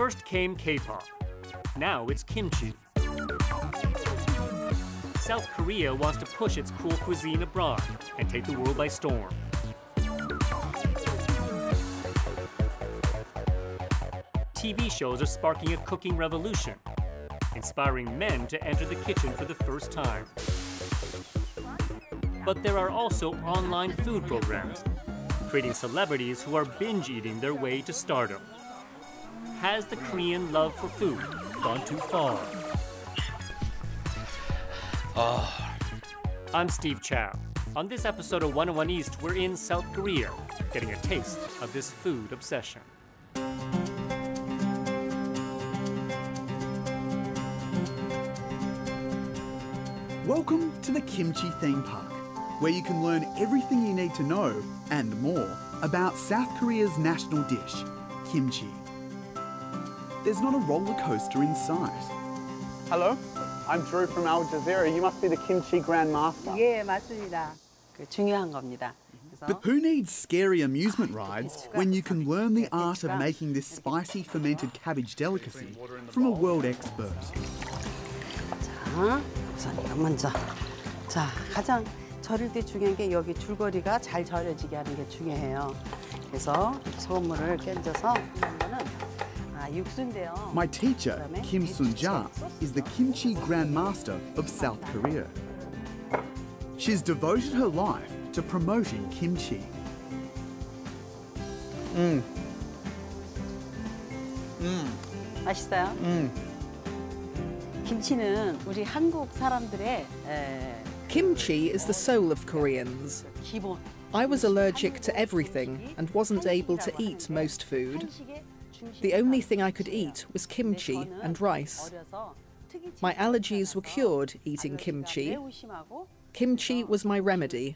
First came K-pop. Now it's kimchi. South Korea wants to push its cool cuisine abroad and take the world by storm. TV shows are sparking a cooking revolution, inspiring men to enter the kitchen for the first time. But there are also online food programs, creating celebrities who are binge-eating their way to stardom. Has the Korean love for food gone too far? I'm Steve Chow. On this episode of 101 East, we're in South Korea, getting a taste of this food obsession. Welcome to the Kimchi Theme Park, where you can learn everything you need to know and more about South Korea's national dish, kimchi. There's not a roller coaster in sight. Hello, I'm Drew from Jazeera. You must be the Kimchi Grandmaster. 예, 맞습니다. 중요한 겁니다. But who needs scary amusement rides when you can learn the art of making this spicy fermented cabbage delicacy from a world expert? 자, 우선 이거 먼저. 자, 가장 절일 때 중요한 게 여기 줄거리가 잘 절여지게 하는 게 중요해요. 그래서 소금물을 껴줘서 하는 거는 육수인데요. My teacher, Kim Sun-ja, is the Kimchi Grandmaster of South Korea. She's devoted her life to promoting kimchi. 맛있어요? 김치는 우리 한국 사람들의 Kimchi is the soul of Koreans. 기본. I was allergic to everything and wasn't able to eat most food. The only thing I could eat was kimchi and rice. My allergies were cured eating kimchi. Kimchi was my remedy.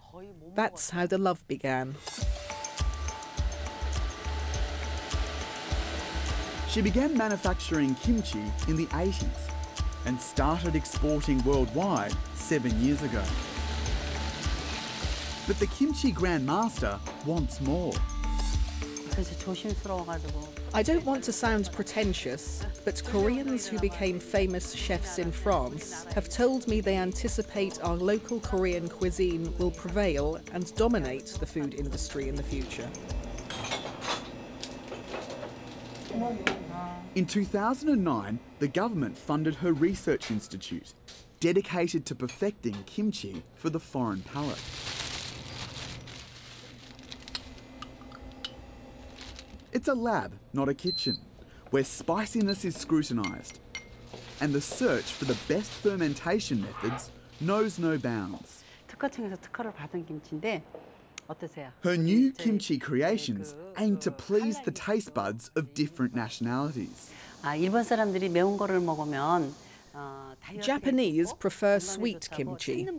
That's how the love began. She began manufacturing kimchi in the 80s and started exporting worldwide 7 years ago. But the Kimchi Grandmaster wants more. 그래서 조심스러워가지고. I don't want to sound pretentious, but Koreans who became famous chefs in France have told me they anticipate our local Korean cuisine will prevail and dominate the food industry in the future. In 2009, the government funded her research institute, dedicated to perfecting kimchi for the foreign palate. It's a lab, not a kitchen, where spiciness is scrutinised, and the search for the best fermentation methods knows no bounds. 특허청에서 특허를 받은 김치인데 어떠세요? Her new kimchi creations aim to please the taste buds of different nationalities. 일본 사람들이 매운 거를 먹으면 Japanese prefer sweet kimchi.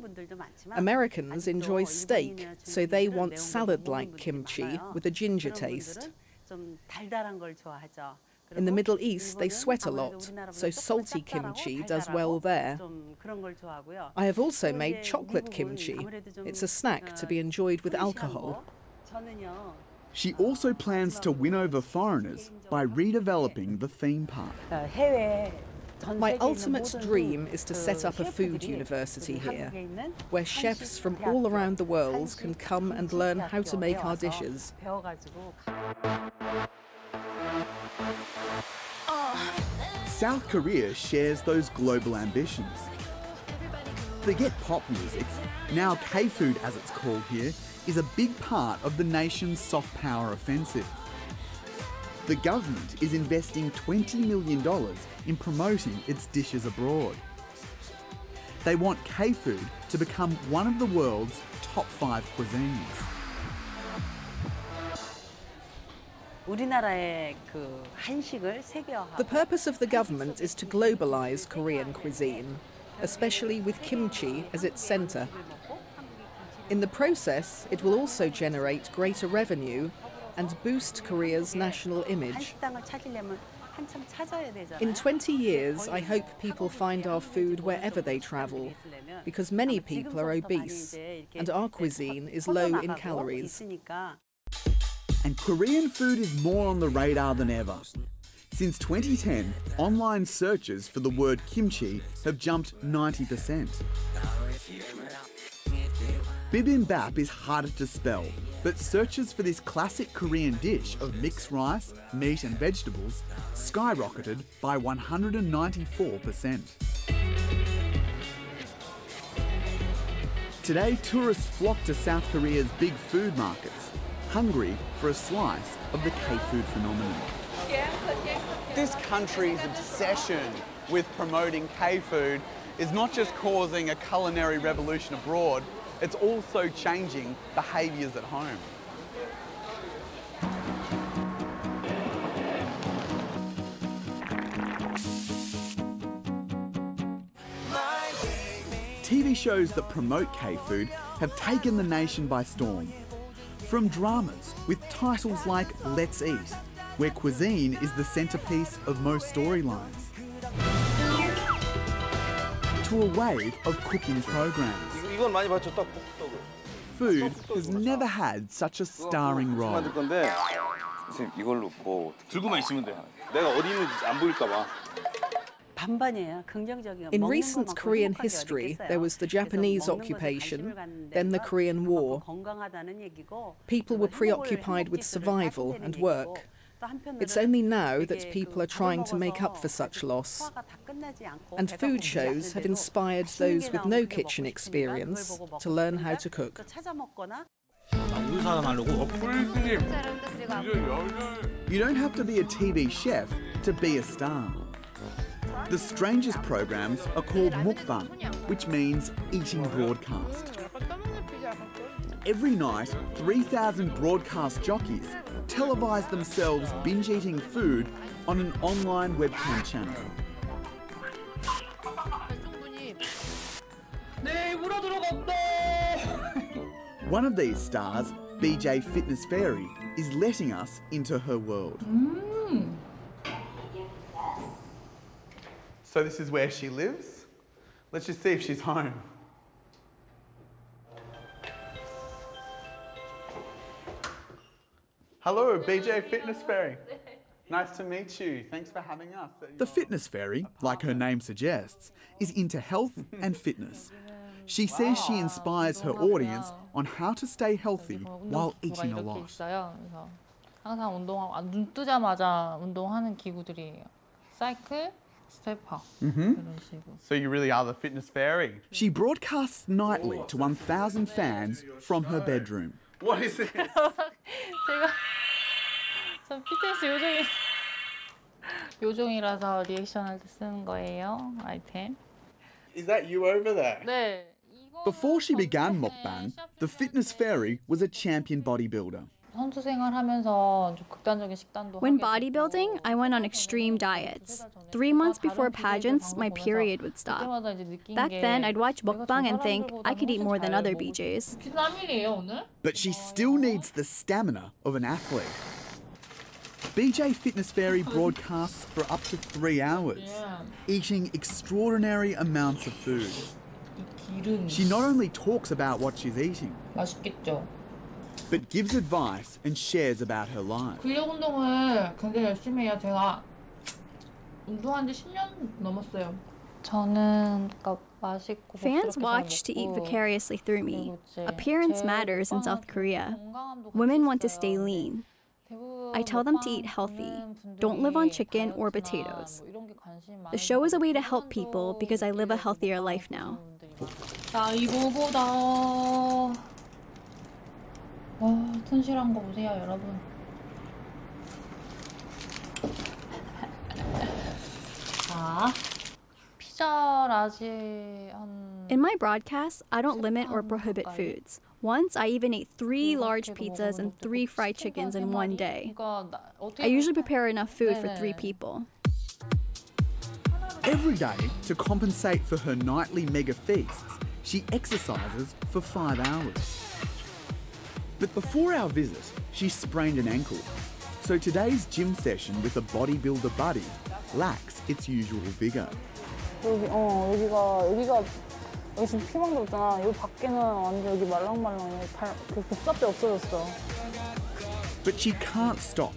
Americans enjoy steak, so they want salad-like kimchi with a ginger taste. In the Middle East, they sweat a lot, so salty kimchi does well there. I have also made chocolate kimchi. It's a snack to be enjoyed with alcohol. She also plans to win over foreigners by redeveloping the theme park. My ultimate dream is to set up a food university here, where chefs from all around the world can come and learn how to make our dishes. South Korea shares those global ambitions. Forget pop music, now K-food as it's called here, is a big part of the nation's soft power offensive. The government is investing $20 million in promoting its dishes abroad. They want K-food to become one of the world's top 5 cuisines. The purpose of the government is to globalize Korean cuisine, especially with kimchi as its center. In the process, it will also generate greater revenue and boost Korea's national image. In 20 years, I hope people find our food wherever they travel, because many people are obese, and our cuisine is low in calories. And Korean food is more on the radar than ever. Since 2010, online searches for the word kimchi have jumped 90%. Bibimbap is harder to spell, but searches for this classic Korean dish of mixed rice, meat and vegetables skyrocketed by 194%. Today, tourists flock to South Korea's big food markets, hungry for a slice of the K-food phenomenon. This country's obsession with promoting K-food is not just causing a culinary revolution abroad, it's also changing behaviours at home. TV shows that promote K-food have taken the nation by storm. From dramas with titles like Let's Eat, where cuisine is the centrepiece of most storylines, to a wave of cooking programs. Food has never had such a starring role. In recent Korean history, there was the Japanese occupation, then the Korean War. People were preoccupied with survival and work. It's only now that people are trying to make up for such loss. And food shows have inspired those with no kitchen experience to learn how to cook. You don't have to be a TV chef to be a star. The strangest programs are called mukbang, which means eating broadcast. Every night, 3,000 broadcast jockeys televise themselves binge-eating food on an online webcam channel. One of these stars, BJ Fitness Fairy, is letting us into her world. So this is where she lives. Let's just see if she's home. Hello, BJ Fitness Fairy. Nice to meet you. Thanks for having us. The Fitness Fairy, like her name suggests, is into health and fitness. She says she inspires her audience on how to stay healthy while eating a lot. 항상 눈 뜨자마자 운동하는 기구들이에요. 사이클, 스테퍼 이런 식으로. So you really are the Fitness Fairy. She broadcasts nightly to 1,000 fans from her bedroom. What is this? 제가 저 피트니스 요정이라서 리액션할 때 쓰는 거예요. 아이템. Is that you over there? 네. Before she began mukbang, the Fitness Fairy was a champion bodybuilder. 선수 생활하면서 좀 극단적인 식단도 When bodybuilding, I went on extreme diets. 3 months before pageants, my period would stop. Back then, I'd watch mukbang and think I could eat more than other BJs. But she still needs the stamina of an athlete. BJ Fitness Fairy broadcasts for up to 3 hours, eating extraordinary amounts of food. She not only talks about what she's eating, 맛있겠죠. but gives advice and shares about her life. 근력 운동을 굉장히 열심히 해요. 제가 운동한 지 10년 넘었어요. 저는 맛있고 Fans watch to eat vicariously through me. Appearance matters in South Korea. Women want to stay lean. I tell them to eat healthy. Don't live on chicken or potatoes. The show is a way to help people because I live a healthier life now. 자, 이거보다 튼실한 거 보세요, 여러분. 자, 피자 라지 한. In my broadcasts, I don't limit or prohibit foods. Once, I even ate 3 large pizzas and 3 fried chickens in one day. I usually prepare enough food for 3 people. Every day, to compensate for her nightly mega feasts, she exercises for 5 hours. But before our visit, she sprained an ankle. So today's gym session with a bodybuilder buddy lacks its usual vigour. 여기가 지금 피만 들었잖아. 여기 밖에는 완전 여기 말랑말랑해. 그 복사뼈 없어졌어. But she can't stop.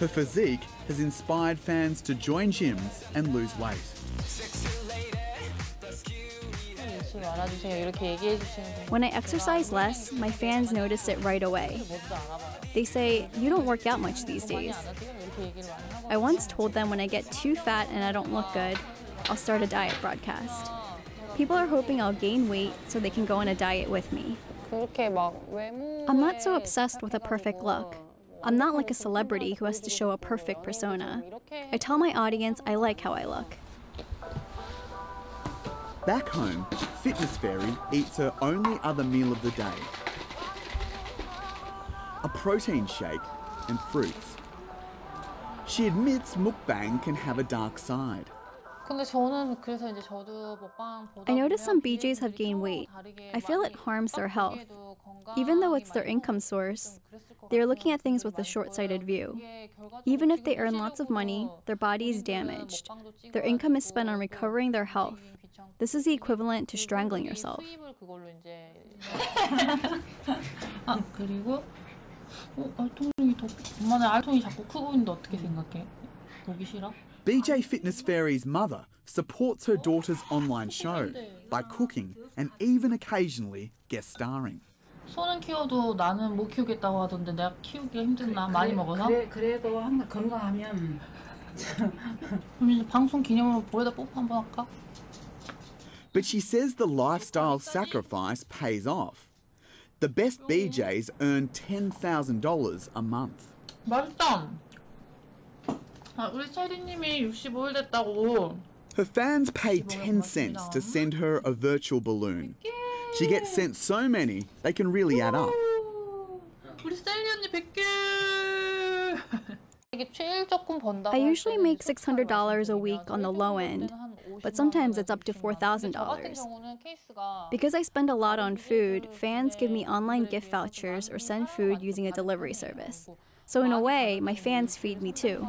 Her physique has inspired fans to join gyms and lose weight. When I exercise less, my fans notice it right away. They say, "You don't work out much these days." I once told them when I get too fat and I don't look good, I'll start a diet broadcast. People are hoping I'll gain weight so they can go on a diet with me. I'm not so obsessed with a perfect look. I'm not like a celebrity who has to show a perfect persona. I tell my audience I like how I look. Back home, Fitness Fairy eats her only other meal of the day. A protein shake and fruits. She admits mukbang can have a dark side. I notice some BJs have gained weight. I feel it harms their health. Even though it's their income source, they're looking at things with a short-sighted view. Even if they earn lots of money, their body is damaged. Their income is spent on recovering their health. This is the equivalent to strangling yourself. BJ Fitness Fairy's mother supports her daughter's online show by cooking and even occasionally guest starring. 소는 키워도 나는 못 키우겠다고 하던데 내가 키우기가 힘드나 많이 먹어서? 그래도 한번 건강하면 그럼 방송 기념으로 볼에다 뽀뽀 한번 할까? But she says the lifestyle sacrifice pays off. The best BJs earn $10,000 a month. 맛있다. 우리 체리님이 65일 됐다고. Her fans pay 10 cents to send her a virtual balloon. She gets sent so many, they can really add up. 우리 셀리 언니 100개. 이게 제일 조금 번다고. I usually make $600 a week on the low end, but sometimes it's up to $4,000. Because I spend a lot on food, fans give me online gift vouchers or send food using a delivery service. So in a way, my fans feed me too.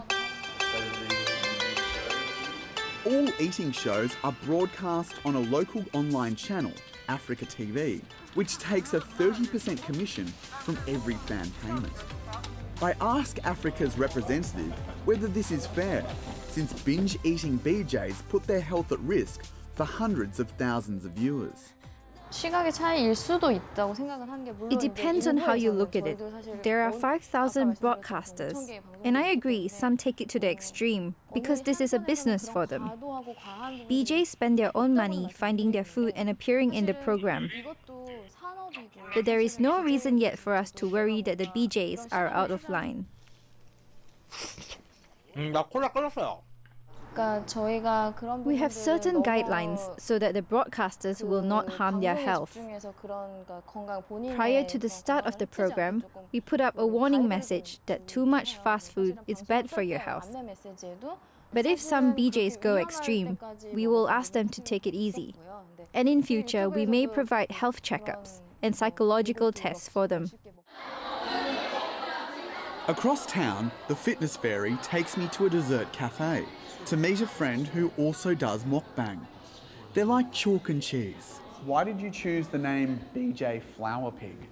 All eating shows are broadcast on a local online channel, Africa TV, which takes a 30% commission from every fan payment. I ask Africa's representative whether this is fair, since binge-eating BJs put their health at risk for hundreds of thousands of viewers. 시각의 차이일 수도 있다고 생각은 한 게 물론 It depends on how you look at it. There are 5,000 broadcasters, and I agree some take it to the extreme because this is a business for them. BJs spend their own money finding their food and appearing in the program. But there is no reason yet for us to worry that the BJs are out of line. 나 콜라 끓였어요. We have certain guidelines so that the broadcasters will not harm their health. Prior to the start of the program, we put up a warning message that too much fast food is bad for your health. But if some BJs go extreme, we will ask them to take it easy. And in future, we may provide health checkups and psychological tests for them. Across town, the Fitness Fairy takes me to a dessert cafe to meet a friend who also does mukbang. They're like chalk and cheese. Why did you choose the name BJ Flour Pig?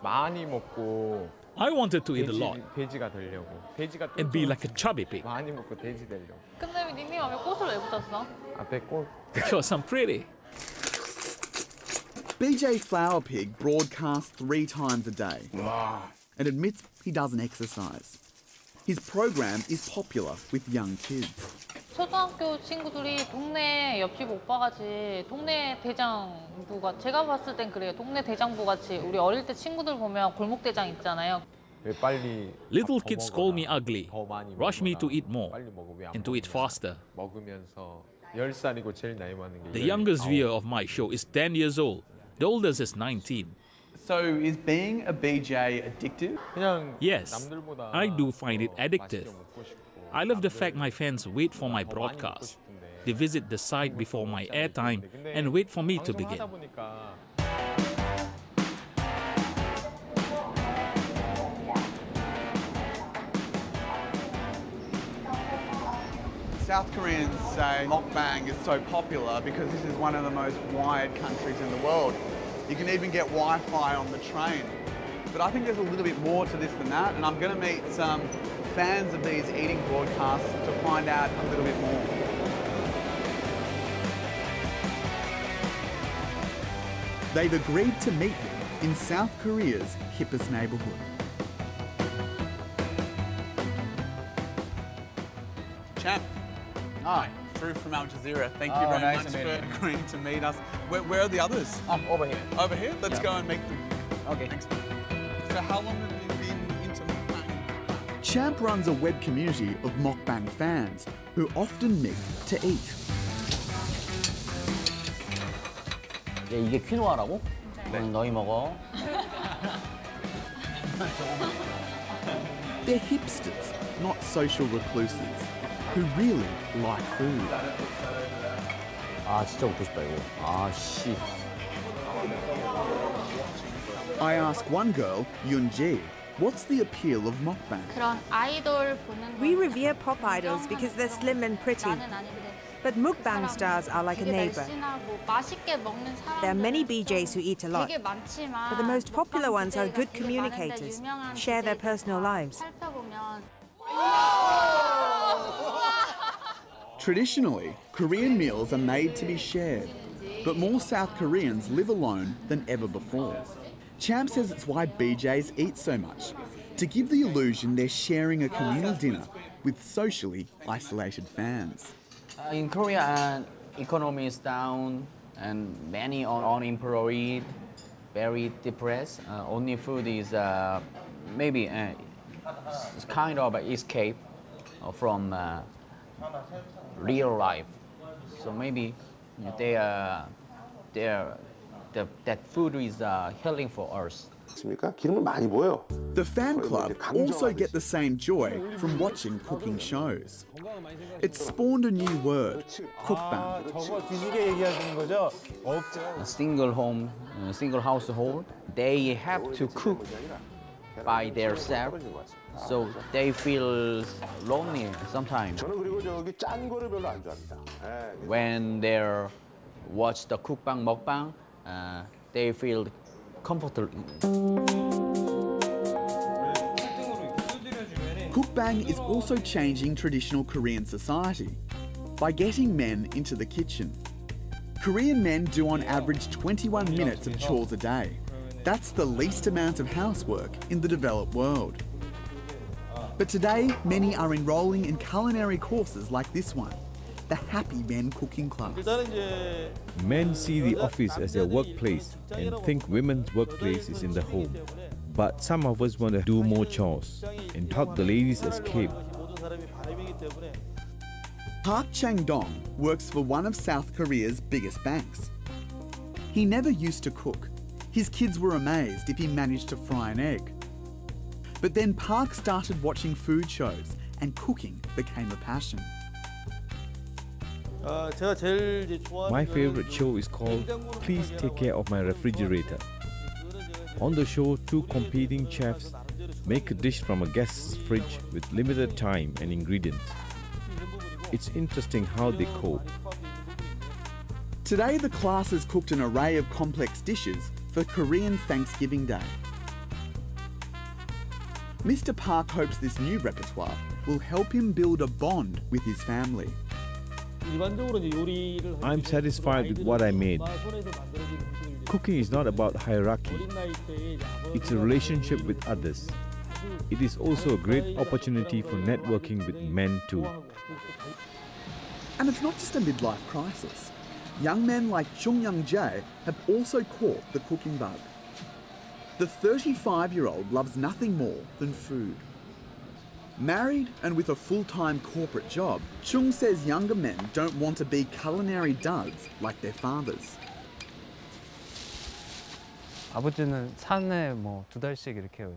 많이 먹고 I wanted to eat a lot 돼지가 되려고. 돼지가 and be like a chubby pig 많이 먹고 돼지 되려고. 근데 닉네임 앞에 꽃을 왜 붙였어? 앞에 꽃. because I'm pretty. BJ Flour Pig broadcasts 3 times a day and admits he doesn't exercise. His program is popular with young kids. 초등학교 친구들이 동네 옆집 오빠 같이 동네 대장부가 제가 봤을 땐 그래요. 동네 대장부 같이 우리 어릴 때 친구들 보면 골목 대장 있잖아요. 빨리 Little kids call me ugly, rush me to eat more and to eat faster. 먹으면서 10살이고 제일 나이 많은 게 The youngest viewer of my show is 10 years old. The oldest is 19. So is being a BJ addictive? Yes, I do find it addictive. I love the fact my fans wait for my broadcast. They visit the site before my airtime and wait for me to begin. South Koreans say mukbang is so popular because this is one of the most wired countries in the world. You can even get Wi-Fi on the train. But I think there's a little bit more to this than that, and I'm going to meet some fans of these eating broadcasts to find out a little bit more. They've agreed to meet them in South Korea's hippest neighbourhood. Champ. Hi. Drew from Al Jazeera. Thank you very much for agreeing to meet us. Where are the others? Over here. Over here? Let's go and meet them. Okay. Thanks. So how long have you been into mukbang? Champ runs a web community of mukbang fans who often meet to eat. 이게 퀴노아라고? 너희 먹어. They're hipsters, not social recluses, who really like food. 아 진짜 먹고 싶다 이거. 아 씨. I ask one girl, Yoon-ji, what's the appeal of mukbang? We revere pop idols because they're slim and pretty. But mukbang stars are like a neighbor. There are many BJs who eat a lot, but the most popular ones are good communicators, share their personal lives. Traditionally, Korean meals are made to be shared, but more South Koreans live alone than ever before. Champ says it's why BJs eat so much, to give the illusion they're sharing a communal dinner with socially isolated fans. In Korea, economy is down and many are unemployed, very depressed. Only food is maybe kind of an escape from real life. So maybe that food is healing for us. The fan club also get the same joy from watching cooking shows. It's spawned a new word, cookbang. A single home, single household, they have to cook by themselves, so they feel lonely sometimes. When they watch the cookbang, mukbang, they feel comfortable. Cookbang is also changing traditional Korean society by getting men into the kitchen. Korean men do on average 21 minutes of chores a day. That's the least amount of housework in the developed world. But today, many are enrolling in culinary courses like this one, the Happy Men Cooking Class. Men see the office as their workplace and think women's workplace is in the home. But some of us want to do more chores and help the ladies escape. Park Chang-dong works for one of South Korea's biggest banks. He never used to cook. His kids were amazed if he managed to fry an egg. But then Park started watching food shows and cooking became a passion. My favorite show is called Please Take Care of My Refrigerator. On the show, two competing chefs make a dish from a guest's fridge with limited time and ingredients. It's interesting how they cope. Today, the class has cooked an array of complex dishes for Korean Thanksgiving Day. Mr. Park hopes this new repertoire will help him build a bond with his family. I'm satisfied with what I made. Cooking is not about hierarchy. It's a relationship with others. It is also a great opportunity for networking with men too. And it's not just a midlife crisis. Young men like Chung Young-jae have also caught the cooking bug. The 35-year-old loves nothing more than food. Married and with a full-time corporate job, Chung says younger men don't want to be culinary duds like their fathers.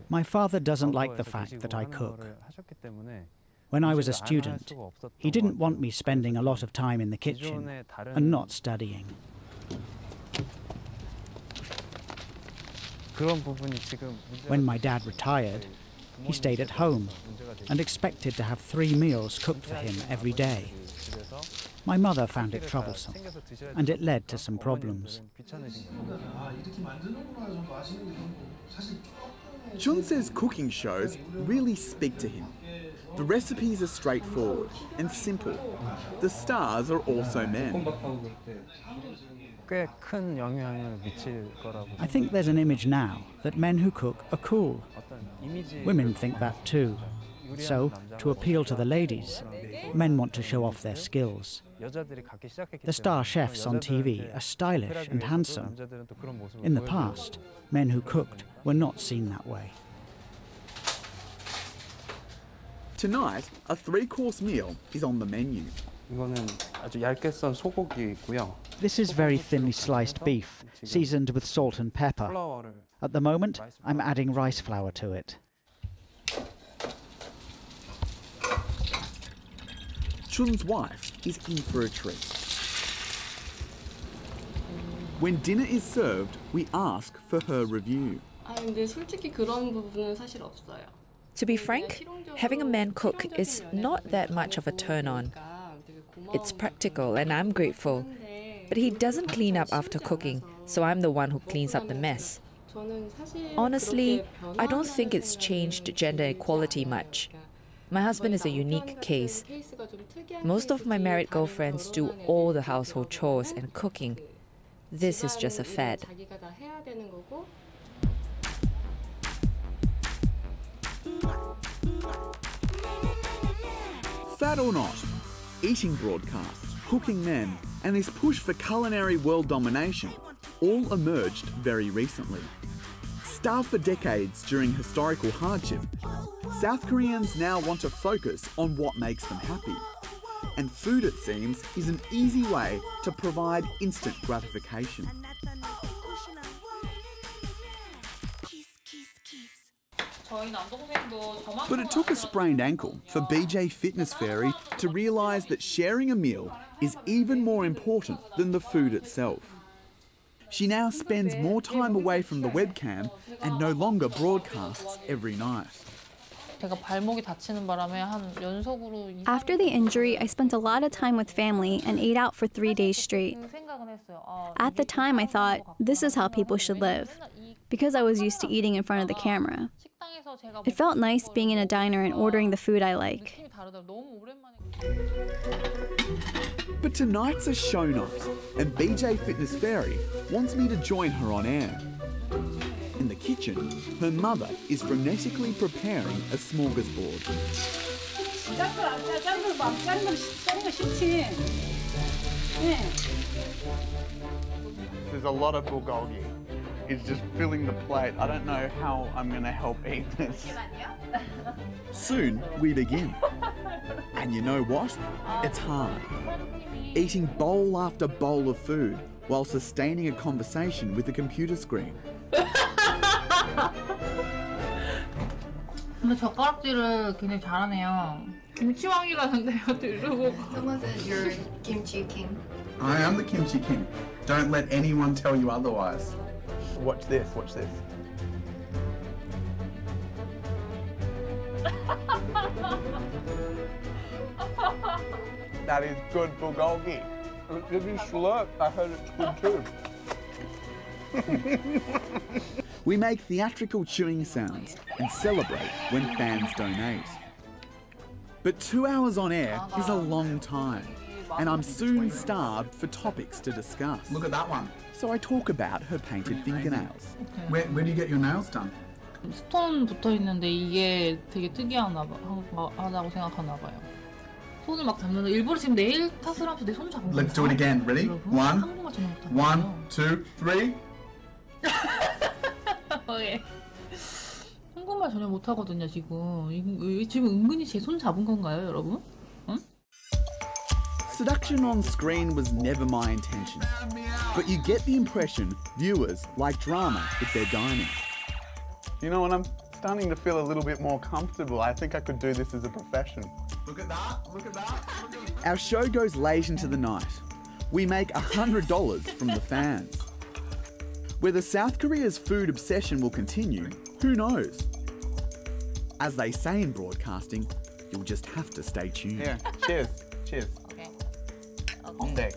My father doesn't like the fact that I cook. When I was a student, he didn't want me spending a lot of time in the kitchen and not studying. When my dad retired, he stayed at home and expected to have 3 meals cooked for him every day. My mother found it troublesome, and it led to some problems. Chun says cooking shows really speak to him. The recipes are straightforward and simple. The stars are also men. I think there's an image now that men who cook are cool. Women think that too. So, to appeal to the ladies, men want to show off their skills. The star chefs on TV are stylish and handsome. In the past, men who cooked were not seen that way. Tonight, a 3-course meal is on the menu. This is very thinly sliced beef, seasoned with salt and pepper. At the moment, I'm adding rice flour to it. Chun's wife is in for a treat. When dinner is served, we ask for her review. To be frank, having a man cook is not that much of a turn-on. It's practical and I'm grateful. But he doesn't clean up after cooking, so I'm the one who cleans up the mess. Honestly, I don't think it's changed gender equality much. My husband is a unique case. Most of my married girlfriends do all the household chores and cooking. This is just a fad. Fad or not, eating broadcasts, cooking men, and this push for culinary world domination all emerged very recently. Starved for decades during historical hardship, South Koreans now want to focus on what makes them happy. And food, it seems, is an easy way to provide instant gratification. But it took a sprained ankle for BJ Fitness Fairy to realise that sharing a meal is even more important than the food itself. She now spends more time away from the webcam and no longer broadcasts every night. After the injury, I spent a lot of time with family and ate out for 3 days straight. At the time, I thought, this is how people should live, because I was used to eating in front of the camera. It felt nice being in a diner and ordering the food I like. But tonight's a show night, and BJ Fitness Fairy wants me to join her on air. In the kitchen, her mother is frenetically preparing a smorgasbord. There's a lot of bulgogi. It's just filling the plate. I don't know how I'm going to help eat this. Soon we begin. And you know what? It's hard. Eating bowl after bowl of food while sustaining a conversation with a computer screen. 근데 젓가락질을 굉장히 잘하네요. 김치왕이라는데요, 이러고. Someone said you're Kimchi King. I am the Kimchi King. Don't let anyone tell you otherwise. Watch this, watch this. That is good bulgogi. If you slurp, I heard it's good too. We make theatrical chewing sounds and celebrate when fans donate. But 2 hours on air is a long time, and I'm soon starved for topics to discuss. Look at that one. So I talk about her painted fingernails. Where do you get your nails done? 스톤 붙어 있는데 이게 되게 특이하다고 생각하나 봐요. 손을 막 잡는데 일부러 지금 네일 탓을 하면서 내 손 잡은 거예요. Let's do it again. Ready? One, 2, 3. 예. 한국말 전혀 못하거든요, 지금. 지금 은근히 제 손 잡은 건가요, 여러분? 응? Seduction on screen was never my intention, but you get the impression viewers like drama with their dining. You know what, I'm starting to feel a little bit more comfortable. I think I could do this as a profession. Look at that, look at that. Our show goes late into the night. We make $100 from the fans. Whether South Korea's food obsession will continue, who knows? As they say in broadcasting, you'll just have to stay tuned. Yeah, cheers. Cheers. Okay. On deck.